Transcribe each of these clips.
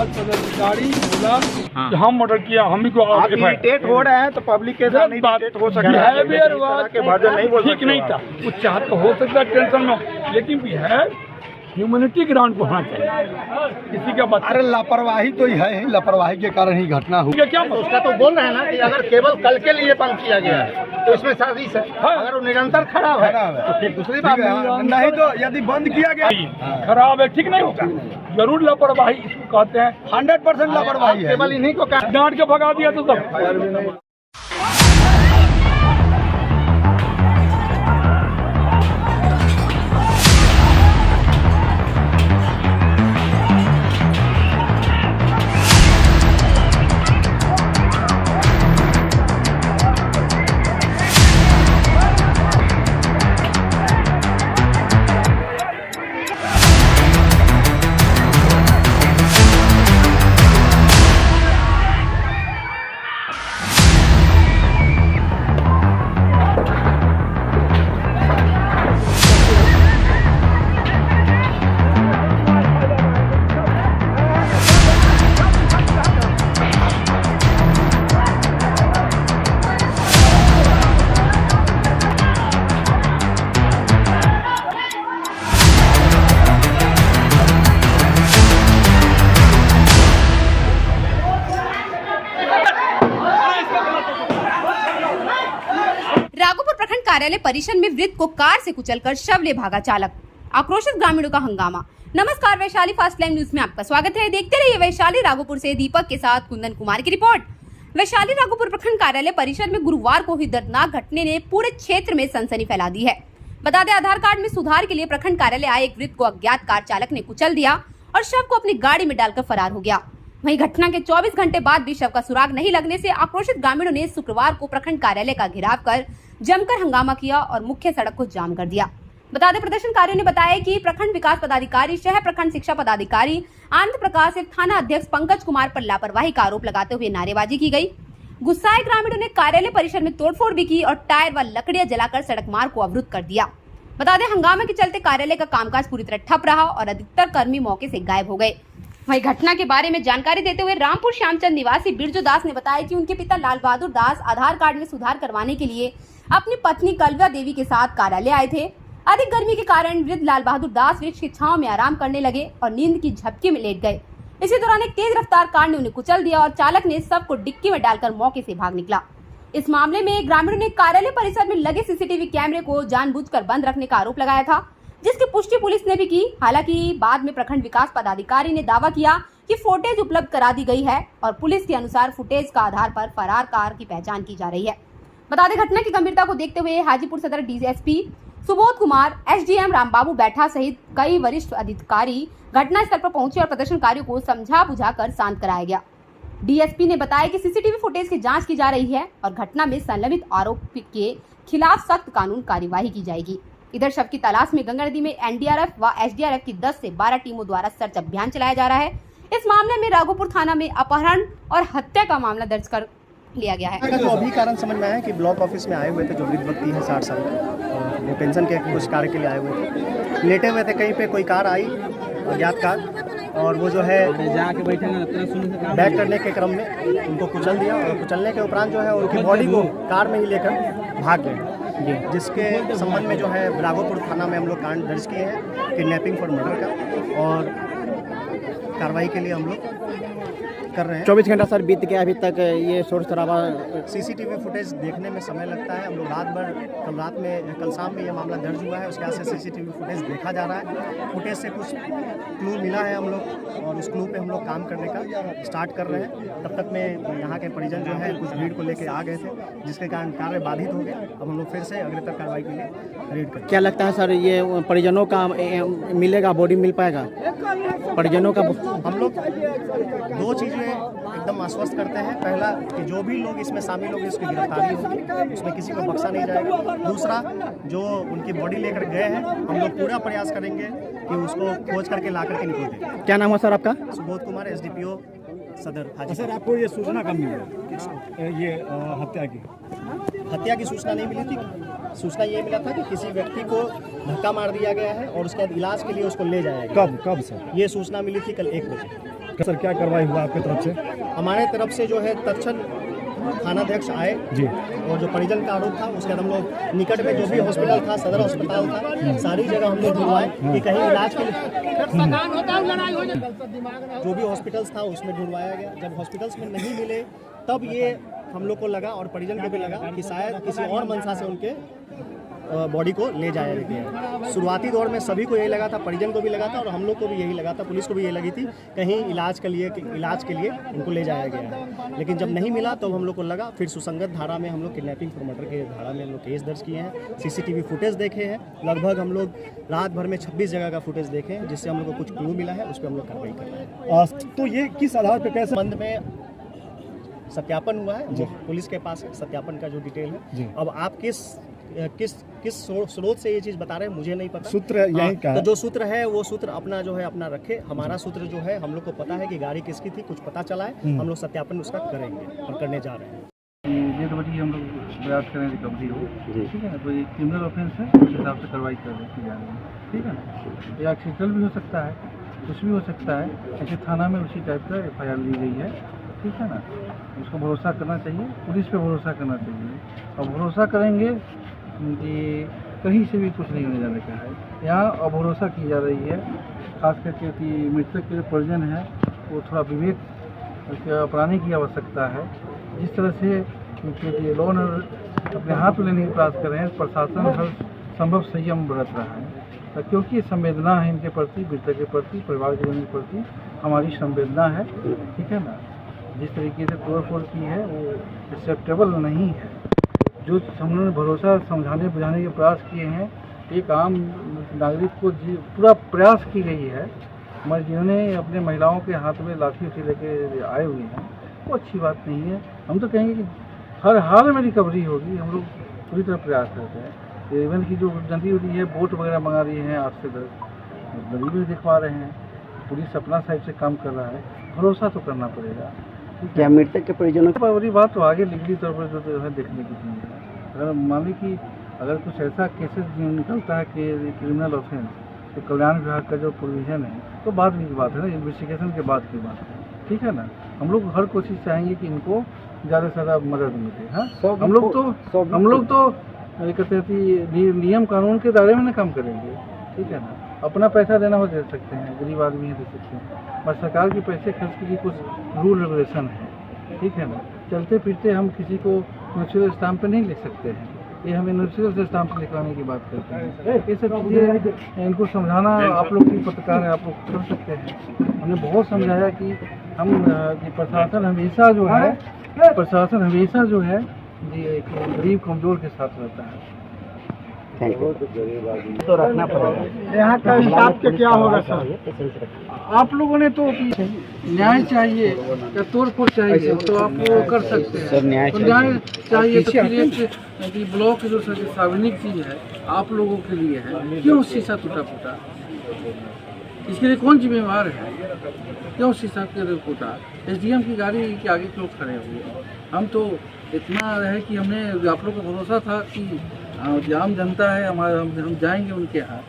विकास पदाधिकारी बोला कि हम मर्डर किया, हम ही को इरिटेट हो रहे हैं तो पब्लिक के सामने इरिटेट हो सकता है। बिहेवियर नहीं बोल ठीक नहीं था, वो चाहत तो हो सकता है टेंशन में, लेकिन बिहेवियर ह्यूमैनिटी ग्राउंड को होना चाहिए। किसी का बात, अरे लापरवाही तो ही है, लापरवाही के कारण ही घटना हुई। क्या उसका तो बोल रहे हैं ना कि अगर केवल कल के लिए बंद किया गया है तो इसमें साजिश है। अगर वो निरंतर खराब है तो फिर दूसरी बात नहीं, तो यदि बंद किया गया खराब है, ठीक नहीं होगा, जरूर लापरवाही इसको कहते हैं। 100% लापरवाही है। केवल इन्हीं को डांट के भगा दिया तो सब। राघोपुर प्रखंड कार्यालय परिसर में वृद्ध को कार से कुचलकर शव ले भागा चालक, आक्रोशित ग्रामीणों का हंगामा। नमस्कार, वैशाली फास्ट लाइव न्यूज में आपका स्वागत है। देखते रहिए वैशाली राघोपुर से दीपक के साथ कुंदन कुमार की रिपोर्ट। वैशाली राघोपुर प्रखंड कार्यालय परिसर में गुरुवार को हुई दर्दनाक घटने ने पूरे क्षेत्र में सनसनी फैला दी है। बता दें, आधार कार्ड में सुधार के लिए प्रखंड कार्यालय आए एक वृद्ध को अज्ञात कार चालक ने कुचल दिया और शव को अपनी गाड़ी में डालकर फरार हो गया। वहीं घटना के 24 घंटे बाद भी शव का सुराग नहीं लगने से आक्रोशित ग्रामीणों ने शुक्रवार को प्रखंड कार्यालय का घेराव कर जमकर हंगामा किया और मुख्य सड़क को जाम कर दिया। बता दें, प्रदर्शनकारियों ने बताया कि प्रखंड विकास पदाधिकारी, शहर प्रखंड शिक्षा पदाधिकारी आनंद प्रकाश एवं थाना अध्यक्ष पंकज कुमार पर लापरवाही का आरोप लगाते हुए नारेबाजी की गई। गुस्साए ग्रामीणों ने कार्यालय परिसर में तोड़फोड़ भी की और टायर व लकड़ियां जलाकर सड़क मार्ग को अवरुद्ध कर दिया। बता दें, हंगामे के चलते कार्यालय का कामकाज पूरी तरह ठप रहा और अधिकतर कर्मी मौके से गायब हो गए। वहीं घटना के बारे में जानकारी देते हुए रामपुर श्यामचंद निवासी बिरजू दास ने बताया कि उनके पिता लाल बहादुर दास आधार कार्ड में सुधार करवाने के लिए अपनी पत्नी कलवा देवी के साथ कार्यालय आए थे। अधिक गर्मी के कारण वृद्ध लाल बहादुर दास वृक्ष की छांव में आराम करने लगे और नींद की झपकी में लेट गए। इसी दौरान एक तेज रफ्तार कार ने उन्हें कुचल दिया और चालक ने सब को डिक्की में डालकर मौके से भाग निकला। इस मामले में ग्रामीणों ने कार्यालय परिसर में लगे सीसीटीवी कैमरे को जानबूझकर बंद रखने का आरोप लगाया था, जिसकी पुष्टि पुलिस ने भी की। हालांकि बाद में प्रखंड विकास पदाधिकारी ने दावा किया कि फुटेज उपलब्ध करा दी गई है और पुलिस के अनुसार फुटेज का आधार पर फरार कार की पहचान की जा रही है। बता दें, घटना की गंभीरता को देखते हुए हाजीपुर सदर डीएसपी सुबोध कुमार, एसडीएम रामबाबू बैठा सहित कई वरिष्ठ अधिकारी घटनास्थल पर पहुंचे और प्रदर्शनकारियों को समझा बुझाकर शांत कराया गया। डीएसपी ने बताया कि सीसीटीवी फुटेज की जांच की जा रही है और घटना में संलग्नित आरोपी के खिलाफ सख्त कानून कार्यवाही की जाएगी। इधर शव की तलाश में गंगा नदी में एनडीआरएफ व एसडीआरएफ की 10 से 12 टीमों द्वारा सर्च अभियान चलाया जा रहा है। इस मामले में राघोपुर थाना में अपहरण और हत्या का मामला दर्ज कर लिया गया है। तो अभी कारण समझ में आया कि ब्लॉक ऑफिस में आए हुए थे जो वृद्ध व्यक्ति है 60 साल के, वो पेंशन के कुछ कार्य के लिए आए हुए थे। लेटे हुए थे, कहीं पे कोई कार आई अज्ञात कार, और वो जो है जाके बैठे बैक करने के क्रम में उनको कुचल दिया और कुचलने के उपरांत जो है उनकी बॉडी को कार में ही लेकर भाग गए, जिसके संबंध में जो है राघोपुर थाना में हम लोग कांड दर्ज किए हैं किडनैपिंग फॉर मर्डर का, और कार्रवाई के लिए हम लोग कर रहे हैं। 24 घंटा सर बीत गया, अभी तक ये शोर शराबा। सीसीटीवी फुटेज देखने में समय लगता है। हम लोग रात भर कल शाम में ये मामला दर्ज हुआ है, उसके बाद से सीसीटीवी फुटेज देखा जा रहा है। फुटेज से कुछ क्लू मिला है हम लोग, और उस क्लू पे हम लोग काम करने का स्टार्ट कर रहे हैं। तब तक में यहाँ के परिजन जो है कुछ भीड़ को लेकर आ गए थे, जिसके कारण कार्य बाधित हो गए। अब हम लोग फिर से अग्रतर कार्रवाई के लिए रेड करें। क्या लगता है सर, ये परिजनों का मिलेगा, बॉडी मिल पाएगा परिजनों का? हम लोग दो चीज़ें एकदम आश्वस्त करते हैं। पहला कि जो भी लोग इसमें शामिल होंगे उसकी गिरफ्तारी होगी, उसमें किसी को बख्शा नहीं जाएगा। दूसरा, जो उनकी बॉडी लेकर गए हैं, हम लोग पूरा प्रयास करेंगे कि उसको खोज करके ला करके निकल दें। क्या नाम है सर आपका? सुबोध कुमार, एसडीपीओ सदर हाजी। सर, आपको ये सूचना कब मिली ये हत्या की सूचना नहीं मिली थी। सूचना ये मिला था कि किसी व्यक्ति को धक्का मार दिया गया है और उसके बाद इलाज के लिए उसको ले जाया गया। कब सर? ये सूचना मिली थी कल 1 बजे। सर क्या कार्रवाई हुआ आपकी तरफ से? हमारे तरफ से जो है तत्क्षण थानाध्यक्ष आए जी। और जो परिजन का आरोप था उसके बाद हम लोग निकट में जो भी हॉस्पिटल था, सदर अस्पताल था, सारी जगह हम लोग ढूंढवाए कि कहीं इलाज के लिए जो भी हॉस्पिटल्स था उसमें ढूंढवाया गया। जब हॉस्पिटल्स में नहीं मिले तब ये हम लोग को लगा और परिजन को भी लगा कि शायद किसी और मंशा से उनके बॉडी को ले जाया गया। शुरुआती दौर में सभी को यही लगा था, परिजन को भी लगा था और हम लोग को भी यही लगा था, पुलिस को भी यही लगी थी कहीं इलाज के लिए इनको ले जाया गया है। लेकिन जब नहीं मिला तो हम लोग को लगा, फिर सुसंगत धारा में हम लोग किडनैपिंग फॉर मर्डर के धारा में हम लोग केस दर्ज किए हैं। सीसीटीवी फुटेज देखे हैं, लगभग हम लोग रात भर में 26 जगह का फुटेज देखे हैं, जिससे हम लोग को कुछ क्लू मिला है, उस पर हम लोग कार्रवाई कर रहे हैं। तो ये किस आधार पर कैसे संबंध में सत्यापन हुआ है, जो पुलिस के पास है सत्यापन का जो डिटेल जी। है। अब आप किस स्रोत से ये चीज़ बता रहे हैं मुझे नहीं पता। सूत्र यही का तो जो सूत्र है वो सूत्र अपना जो है अपना रखे। हमारा सूत्र जो है हम लोग को पता है कि गाड़ी किसकी थी, कुछ पता चला है, हम लोग सत्यापन उसका करेंगे और करने जा रहे हैं। डेड बॉडी हम लोग प्रयास करें रिकवरी हो, ठीक है ना। तो ये क्रिमिनल ऑफेंस है, उस हिसाब से कार्रवाई की जा रही है, ठीक है ना। या एक्सीडेंटल भी हो सकता है, कुछ भी हो सकता है। ऐसे थाना में उसी टाइप का FIR ली गई है, ठीक है ना। उसको भरोसा करना चाहिए, पुलिस पे भरोसा करना चाहिए। और भरोसा करेंगे कि कहीं से भी कुछ नहीं होने जाने का है। यहाँ अभरोसा की जा रही है, खास करके कि मृतक के जो परिजन है वो थोड़ा विवेक अपनाने की आवश्यकता है। जिस तरह से क्योंकि लॉ अपने हाथ में लेने की प्रयास कर रहे हैं, प्रशासन हर संभव संयम बरत रहा है, क्योंकि संवेदना है इनके प्रति, मृतक के प्रति, परिवार के लोगों के प्रति हमारी संवेदना है, ठीक है ना। जिस तरीके से तोड़फोड़ की है वो एक्सेप्टेबल नहीं है। जो हम लोगों ने भरोसा समझाने बुझाने के प्रयास किए हैं, एक आम नागरिक को पूरा प्रयास की गई है, मगर जिन्होंने अपने महिलाओं के हाथ में लाठी उठी लेके आए हुए हैं वो अच्छी बात नहीं है। हम तो कहेंगे कि हर हाल में रिकवरी होगी, हम लोग पूरी तरह प्रयास करते हैं। इवन की जो नदी हुई है, बोट वगैरह मंगा रही हैं 8 से 10, नदी भी दिखवा रहे हैं, पुलिस अपना साइड से काम कर रहा है, भरोसा तो करना पड़ेगा। क्या मृतक के परिजनों बड़ी बात तो आगे लीगली तौर पर जो है देखने की चीज़ है। अगर मान ली कि अगर कुछ ऐसा केसेस निकलता है कि क्रिमिनल ऑफेंस, तो कल्याण विभाग का जो प्रोविजन है तो बाद की बात है ना, इन्वेस्टिगेशन के बाद की बात है, ठीक है ना। हम लोग हर कोशिश चाहेंगे कि इनको ज़्यादा से ज़्यादा मदद मिले। हाँ, हम लोग तो कहते हैं कि नियम कानून के दायरे में ना काम करेंगे, ठीक है ना। अपना पैसा देना हो दे सकते हैं, गरीब आदमी है दे सकते हैं, बस सरकार के पैसे खर्च के लिए कुछ रूल रेगुलेशन है, ठीक है ना। चलते फिरते हम किसी को नेचुरल स्टाम्प पे नहीं लिख सकते हैं, ये हमें नेचुरल से स्टाम्प लिखवाने की बात करते हैं। ये सब चीज़ें इनको समझाना आप लोग की पत्रकार है, आप लोग कर सकते हैं। हमने बहुत समझाया कि हम कि प्रशासन हमेशा जो है ये गरीब कमज़ोर के साथ रहता है। तो रखना पड़ेगा। यहाँ का स्टाफ के क्या होगा सर? आप लोगों ने तो न्याय चाहिए या तोड़फोड़ चाहिए तो आप वो कर सकते हैं। तो न्याय चाहिए तो फिर एक ब्लॉक जो सार्वजनिक चीज़ है आप लोगों के लिए है, क्यों शीशा टूटा फूटा, इसके लिए कौन जिम्मेवार है? क्यों शीशा टूटा? SDM की गाड़ी के आगे क्यों खड़े हुए? हम तो इतना है कि हमने आप लोगों को भरोसा था कि आम जनता है हमारा, हम जाएंगे उनके यहाँ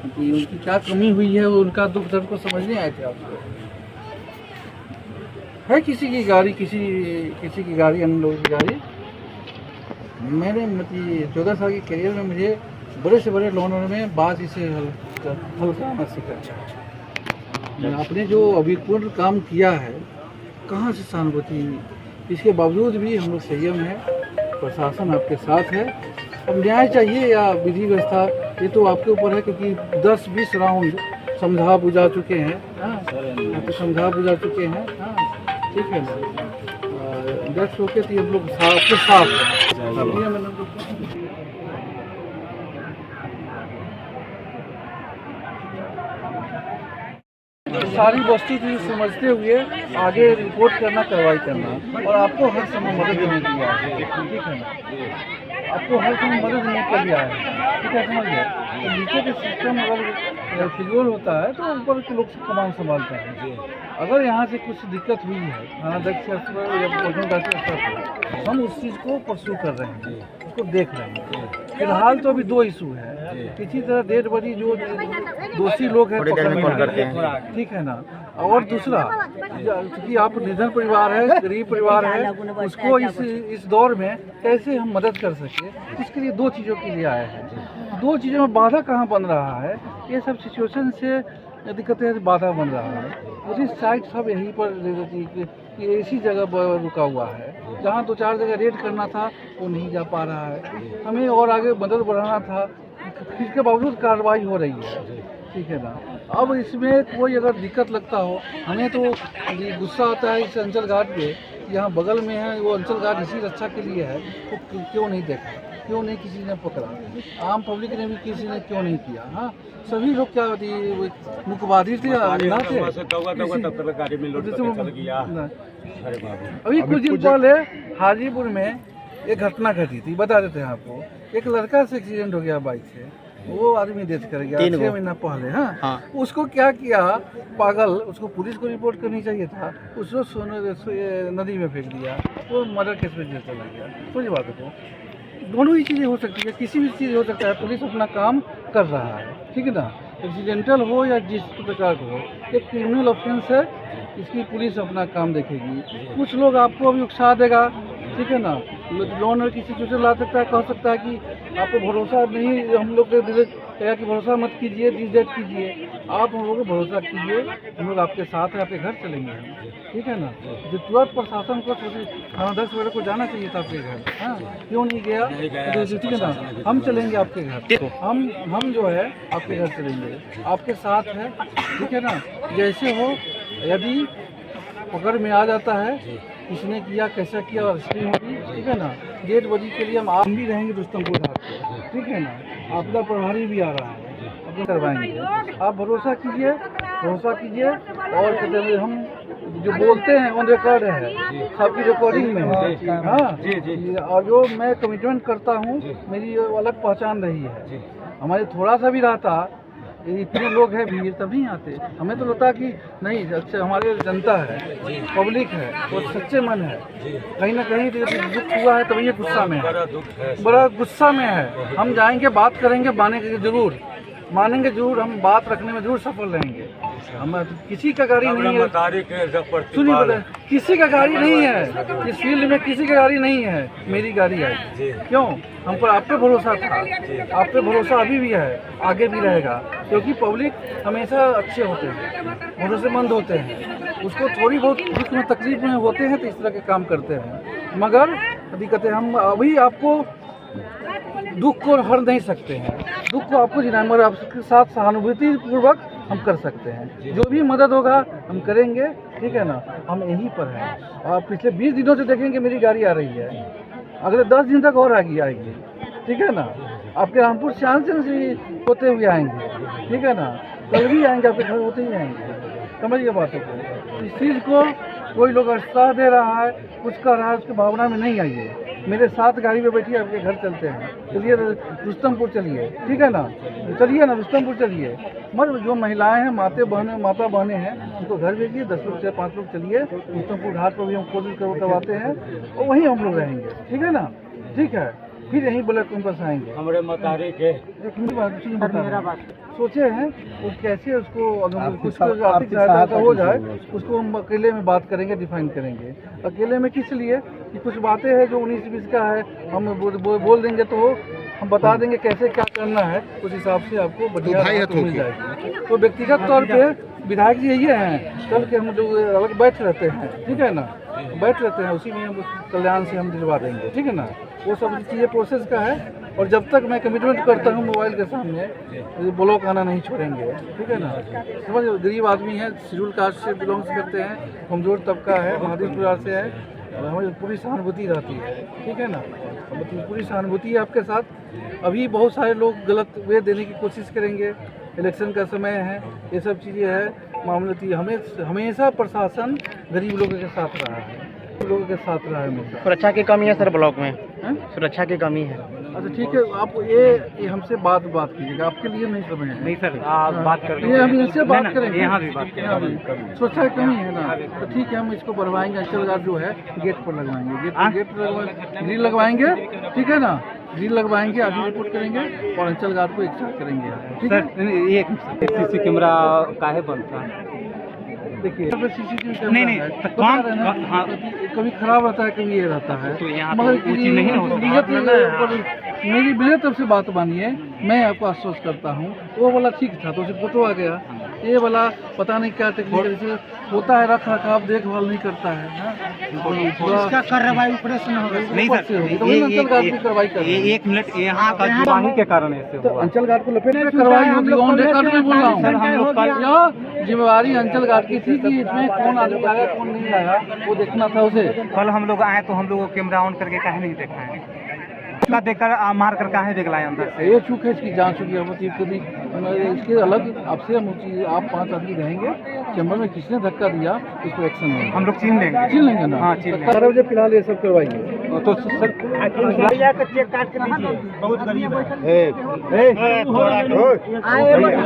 कि उनकी क्या कमी हुई है, उनका दुख दर्द को समझने आए थे। आप है किसी की गाड़ी, किसी की गाड़ी, अन्य लोगों की गाड़ी। मैंने मतलब 14 साल के करियर में मुझे बड़े से बड़े लोनर में बात इसे हल्का आना सीखा। आपने जो अभिपूर्ण काम किया है, कहाँ से सहानुभूति, इसके बावजूद भी हम लोग संयम है, प्रशासन आपके साथ है। अब न्याय चाहिए या विधि व्यवस्था, ये तो आपके ऊपर है, क्योंकि 10-20 राउंड समझा बुझा चुके हैं। हाँ, तो समझा बुझा चुके हैं। हाँ, ठीक है ना। 10 होके तो हम लोग आपके साथ हैं। सारी वस्तु समझते हुए आगे रिपोर्ट करना, कार्रवाई करना, और आपको हर समय मदद देने के लिए आए हैं, ठीक है ना। आपको हर समय मदद देने के लिए आए हैं, ठीक है, समझ गए। तो नीचे के सिस्टम अगर फिजूल होता है तो ऊपर के लोग कमान संभालते हैं। अगर यहाँ से कुछ दिक्कत हुई है थानाध्यक्ष या प्रशासन का स्तर पर, हम उस चीज़ को परसू कर रहे हैं, उसको देख रहे हैं। फिलहाल तो अभी 2 इशू है, किसी तरह डेड बॉडी जो दोषी लोग हैं पकड़ने करते हैं, ठीक है ना। और दूसरा क्योंकि आप निर्धन परिवार है, गरीब परिवार है, उसको इस दौर में कैसे हम मदद कर सके, इसके लिए दो चीज़ों के लिए आए हैं। दो चीज़ों में बाधा कहाँ बन रहा है, ये सब सिचुएशन से दिक्कतें बाधा बन रहा है। पुलिस साइड सब यहीं पर कि ऐसी जगह रुका हुआ है जहाँ 2-4 जगह रेड करना था वो नहीं जा पा रहा है। हमें और आगे मदद बढ़ाना था, इसके बावजूद कार्रवाई हो रही है, ठीक है ना। अब इसमें कोई अगर दिक्कत लगता हो, हमें तो गुस्सा आता है इस अंचल गार्ड पे, यहाँ बगल में है वो अंचल गार्ड इसी रक्षा के लिए है, तो क्यों नहीं देखा, क्यों नहीं किसी ने पकड़ा, आम पब्लिक ने भी किसी ने क्यों नहीं किया। हाँ, सभी लोग क्या होती मुखबादी थे, अभी कुछ दिन पहले हाजीपुर में एक घटना घटी थी, बता देते हैं आपको। एक लड़का से एक्सीडेंट हो गया बाइक से, वो आदमी डेथ कर गया 6 महीना पहले। हाँ, उसको क्या किया पागल, उसको पुलिस को रिपोर्ट करनी चाहिए था, उसको नदी में फेंक दिया, वो मर्डर केस में जेल चला गया। सोचिए बात को, दोनों ही चीज़ें हो सकती है, किसी भी चीज़ हो सकता है। पुलिस अपना काम कर रहा है, ठीक है ना, एक्सीडेंटल हो या जिस प्रकार का हो, एक क्रिमिनल ऑफेंस है, इसकी पुलिस अपना काम देखेगी। कुछ लोग आपको अभी उकसा देगा, ठीक है ना, लोन की सिचुएशन ला सकता है, कह सकता है कि आपको भरोसा नहीं, हम लोग कहा कि भरोसा मत कीजिए, डिजेट कीजिए। आप हम लोग को भरोसा कीजिए, हम लोग आपके साथ हैं, आपके घर चलेंगे, ठीक है ना। जो तुरंत प्रशासन को थाना 10 वगैरह को जाना चाहिए था आपके घर, हाँ, क्यों नहीं गया, ठीक है ना। हम चलेंगे आपके घर, हम जो है आपके घर चलेंगे, आपके साथ है, ठीक है ना। जैसे हो, यदि पकड़ में आ जाता है किसने किया, कैसा किया, और हिस्ट्री होगी, ठीक है ना। 1:30 बजे के लिए हम भी रहेंगे रुस्तमपुर घाट पे, ठीक है ना। आपदा प्रभारी भी आ रहा है, अपने करवाएंगे, आप भरोसा कीजिए और कहते हैं हम जो बोलते हैं ऑन रिकॉर्ड है, सबकी रिकॉर्डिंग में है। हाँ, और जो मैं कमिटमेंट करता हूँ, मेरी अलग पहचान रही है। हमारे थोड़ा सा भी रहता, इतने लोग हैं भीड़ तभी आते, हमें तो लगता कि नहीं, अच्छा हमारे जनता है, पब्लिक है, वो सच्चे मन है। कहीं ना कहीं दुख हुआ है तभी ये गुस्सा में है, बड़ा गुस्सा में है। हम जाएंगे, बात करेंगे, मानेंगे जरूर, हम बात रखने में जरूर सफल रहेंगे। हम किसी का गाड़ी नहीं है, सुनिए पता, किसी का गाड़ी नहीं है, इस फील्ड में किसी का गाड़ी नहीं है, मेरी गाड़ी है। क्यों? हम पर आप पे भरोसा था, आप पे भरोसा अभी भी है, आगे भी रहेगा, क्योंकि पब्लिक हमेशा अच्छे होते हैं, भरोसेमंद होते हैं। उसको थोड़ी बहुत दुख में तकलीफ में होते हैं तो इस तरह के काम करते हैं, मगर दिक्कतें हम अभी आपको दुख को हर नहीं सकते हैं, दुख को आपको जिना, मगर आपके साथ सहानुभूति पूर्वक हम कर सकते हैं। जो भी मदद होगा हम करेंगे, ठीक है ना। हम यहीं पर हैं और पिछले 20 दिनों से देखेंगे मेरी गाड़ी आ रही है, अगले 10 दिन तक और आएगी, ठीक है ना। आपके रामपुर शांति से होते हुए आएंगे, ठीक है ना, कल भी आएंगे, आपके घर होते ही आएंगे। समझिए बातों को, इस चीज़ को कोई लोग उत्साह दे रहा है, कुछ कर रहा है, उसकी भावना में नहीं आइए। मेरे साथ गाड़ी में बैठिए, आपके घर चलते हैं, चलिए रुस्तमपुर चलिए, ठीक है ना, चलिए ना रुस्तमपुर चलिए। मगर जो महिलाएं हैं, माता बहनें हैं, उनको घर भेजिए, 10 लोग से 5 लोग चलिए, रुस्तमपुर घाट पर भी हम कोशिश करवाते हैं और वहीं हम लोग रहेंगे, ठीक है ना, ठीक है। फिर यहीं ब्लॉक कैंपस आएंगे। हमारे मुताबिक सोचे हैं वो कैसे उसको, अगर कुछ आर्थिक सहायता हो जाए, उसको हम अकेले में बात करेंगे, डिफाइन करेंगे। अकेले में किस लिए कि कुछ बातें हैं जो 19-20 का है, हम बोल देंगे तो हम बता देंगे कैसे क्या करना है, उस हिसाब से आपको बढ़िया मिल जाएगी। तो व्यक्तिगत तौर पे विधायक जी यही हैं, कल के हम लोग अलग बैठ रहते हैं, ठीक है ना, बैठ रहते हैं, उसी में हम कल्याण से हम दिलवा देंगे, ठीक है ना। वो सब चीज़ें प्रोसेस का है, और जब तक मैं कमिटमेंट करता हूँ मोबाइल के सामने, ब्लॉक आना नहीं छोड़ेंगे, ठीक है ना। समझ, गरीब आदमी है, शेड्यूल कास्ट से बिलोंग्स करते हैं, कमजोर तबका है, महादेव परिवार से है, हमें पूरी सहानुभूति रहती है, ठीक है ना, पूरी सहानुभूति है आपके साथ। अभी बहुत सारे लोग गलत वे देने की कोशिश करेंगे, इलेक्शन का समय है, ये सब चीज़ें है मामले थी। हमेशा प्रशासन गरीब लोगों के साथ रहा है, लोगों के साथ रहा है हमेशा। सुरक्षा की कमी है सर, ब्लॉक में सुरक्षा की कमी है। अच्छा ठीक है, आप ये हमसे बात कीजिएगा, आपके लिए नहीं समय है। नहीं सर, आप बात कर ये हम इनसे बात करेंगे, यहाँ भी बात करेंगे। सुरक्षा की कमी है ना, तो ठीक है, हम इसको बढ़वाएंगे। अंचल गार्ड जो है गेट पर लगवाएंगे, ग्रिल लगवाएंगे, ठीक है ना, ग्रिल लगवाएंगे, आगे रिपोर्ट करेंगे और अंचल गार्ड को एक साथ करेंगे, ठीक है। एक CC कैमरा काहे बनता है? देखिए CCTV नहीं, नहीं, कैमरा है, तो कौन- बता रहे हैं ना, हाँ। कभी खराब रहता है, कभी ये रहता है, तो यहाँ मगर तो वो चीज़ नहीं ना हो सकती। मेरी मेरे तरफ से बात मानिए, मैं आपको आश्वस्त करता हूँ, वो वाला ठीक था तो उसे फोटो आ गया, ये वाला पता नहीं क्या टेक्निकल से होता है, रख रखाव देखभाल नहीं करता है, इसका कार्रवाई ऑपरेशन होगा। नहीं सर, अंचल गार्ड की कार्रवाई कर रहे हैं। 1 मिनट यहाँ का जुबानी के कारण ऐसे तो हुआ। अंचल गार्ड को लपेट में कार्रवाई होगी, ऑन रिकॉर्ड में बोल रहा हूँ। हम लोग कल- यह जिम्मेवारी अंचल गार्ड की थी कि इसमें कौन आदमी आया कौन नहीं आया वो देखना था उसे। कल हम लोग आए तो हम लोग को कैमरा ऑन करके काहे नहीं देखा है, उसका देखकर मार कर काहे दिखलाए अंदर से। ये चूक है, इसकी जांच होगी, हम कभी इसके अलग आपसे हम आप 5 आदमी रहेंगे चैम्बर में, किसने धक्का दिया इस पर एक्शन लेंगे, हम लोग छीन लेंगे। छीन लेंगे ना। हाँ, छीन लेंगे। 12 बजे फिलहाल ये सब करवाइए। तो सर चेक काट के दीजिए। बहुत गरीब है।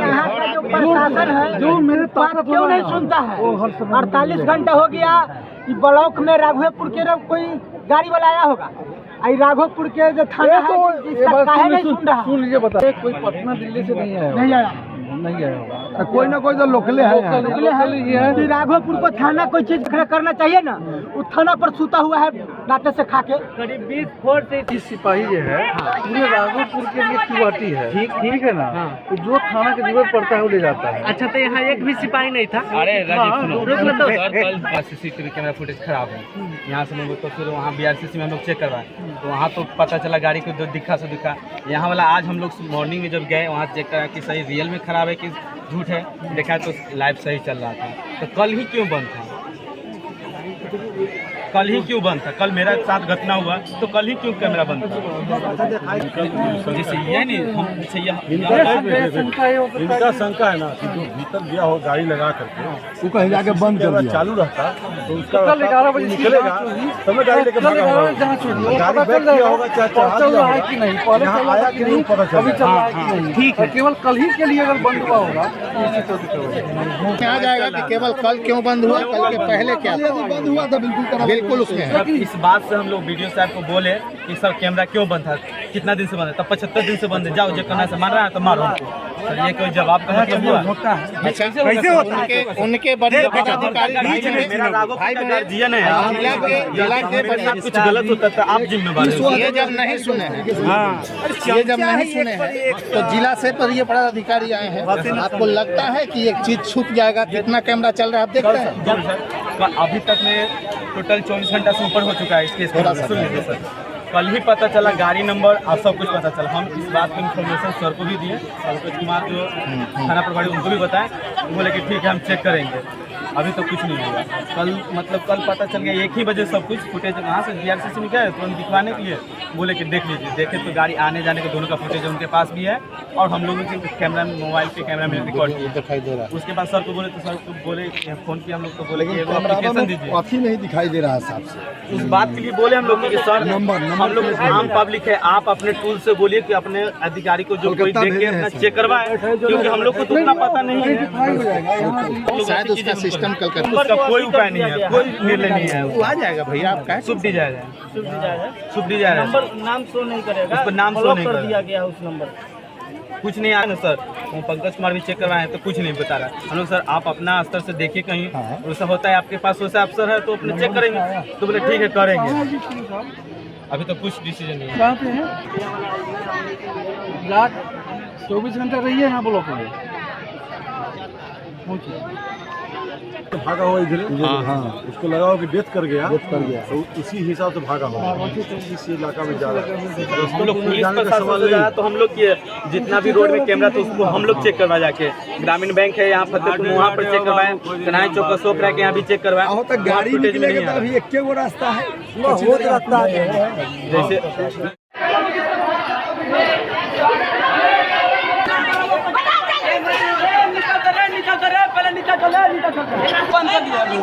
यहाँ का जो प्रशासन है जो मेरे ताकत क्यों नहीं सुनता वो हर है? समय 48 घंटा हो गया, ये ब्लॉक में राघवपुर के कोई गाड़ी वाला आया होगा, आई राघवपुर के जो थाना है इसका काहे नहीं सुन रहा? सुन लीजिए, बता कोई पटना दिल्ली से नहीं आया, नहीं आया, नहीं आया होगा, कोई ना कोई तो लोकले है यहाँ। लोकल ये है कि राघवपुर को थाना कोई चीज करना चाहिए ना, वो थाना पर सूता हुआ है नाटे से खा के। करीब 20 फुट से सिपाही जो है पूरे राघवपुर के लिए क्यूआरटी है, ठीक है ना, तो जो थाना की जरूरत पड़ता है वो ले जाता है। अच्छा, तो यहाँ एक भी सिपाही नहीं था। अरे कल CCTV कैमरा फुटेज खराब है, यहाँ से लोग तो फिर वहाँ BRCC में हम लोग चेक करवाए, तो वहाँ तो पता चला गाड़ी को जो दिखा सो दिखा। यहाँ वाला आज हम लोग मॉर्निंग में जब गए वहाँ चेक करा कि सही रियल में खराब है कि झूठ है, देखा तो लाइव सही चल रहा था। तो कल ही क्यों बंद था? कल ही क्यों बंद था? कल मेरा साथ घटना हुआ तो कल ही क्यों कैमरा बंद था? जैसे ये नहीं हम इनका शंका है ना कि जो भीतर गया हो गाड़ी लगा करके वो कहीं जाके बंद कर दिया, चालू रहता तो उसका कल 11 बजे निकलेगा तब मैं गाड़ी लेके भागा होगा। जांच होगी, गाड़ी पता बैक चल किया होगा, चाहे चढ़ा चल दिया रहा है होगा। कि नहीं, पहले यहाँ चल रहा आया है कि कि नहीं नहीं, पता चल अभी चल रहा है कि नहीं, ठीक है। केवल कल ही के लिए अगर बंद हुआ होगा तो निश्चित तौर से क्या जाएगा कि केवल कल क्यों बंद हुआ, कल के पहले क्या था? बंद हुआ था बिल्कुल उसमें है। इस बात से हम लोग वीडियो साहब को बोले कि सर कैमरा क्यों बंद था, कितना दिन से बंद है? तब 75 दिन से बंद है, जाओ जो करना से मार रहा है तो मारो हमको। सर ये कोई जवाब का मतलब हुआ? अच्छा, कैसे होता है? उनके बड़े पदाधिकारी बीच में मेरा राघवपुर का गार्जियन है, जिला के मेरे साथ कुछ गलत होता था आप जिम्मेवार हैं। ये जब नहीं सुने हैं, ये जब नहीं सुने हैं तो जिला से पर ये पदाधिकारी आए हैं, आपको लगता है कि एक चीज छूट जाएगा? कितना कैमरा चल रहा है आप देख रहे हैं? जरूर सर, अभी तक में टोटल 24 घंटा से ऊपर हो चुका है इस केस को। सुन लीजिए सर, कल ही पता चला गाड़ी नंबर और सब कुछ पता चला। हम इस बात की इन्फॉर्मेशन सर को भी दिए, पंकज कुमार जो थाना प्रभारी उनको भी बताएं, बोले कि ठीक है हम चेक करेंगे। अभी तो कुछ नहीं हुआ। कल पता चल गया 1 ही बजे सब कुछ फुटेज वहाँ से BRCC में गए तुरंत दिखवाने के लिए, बोले कि देख लीजिए। देखे तो गाड़ी आने जाने के दोनों का फुटेज उनके पास भी है और हम लोगों के कैमरा मोबाइल पे कैमरा में रिकॉर्ड किया दिखाई दे रहा है। उसके बाद सर को बोले तो सर को बोले फ़ोन किया हम लोग तो बोले कि एगो एप्लीकेशन दीजिए। अथी नहीं दिखाई दे रहा है साहब से। उस बात के लिए बोले हम लोग कि सर हम लोग आम पब्लिक है, आप अपने टूल से बोलिए कि अपने अधिकारी को जो कोई देख के अपना चेक करवाए, क्योंकि हम लोग को तो उतना पता नहीं है। शायद उसका सिस्टम कल कर उसका कोई उपाय नहीं है, कोई निर्णय नहीं है। वो आ जाएगा भैया, आपका शुभ डिजायर है, शुभ डिजायर है। नंबर नाम शो नहीं करेगा, उस पर नाम शो नहीं कर करेगा। दिया गया उस नंबर। कुछ नहीं आया ना सर, वो पंकज कुमार भी चेक करवाए हैं तो कुछ नहीं बता रहा। हम लोग सर आप अपना स्तर से देखिए, कहीं वैसा होता है आपके पास वैसा अफसर है तो अपने चेक करेंगे, तो बोले ठीक है करेंगे। अभी तो कुछ डिसीजन नहीं है। कहाँ पे है? जाट 24 घंटा रही है यहाँ ब्लॉक में। भागा हुआ इधर, हाँ उसको लगाओ कि डेथ कर गया तो उसी हिसाब से भागा हुआ इस इलाका में जा रहा है। हम लोग पुलिस प्रशासन से जाया तो हम लोग की जितना भी रोड में कैमरा तो उसको हम लोग चेक करवा जाके, ग्रामीण बैंक है यहाँ फतेहपुर वहाँ पर चेक करवाए, कन्हाई चौक का शॉप रह के यहाँ भी चेक करवाए। गाड़ी निकलेगा तो अभी एक वो रास्ता है, वो रास्ता है जैसे निकल कर पहले निकल कर बंद कर दिया।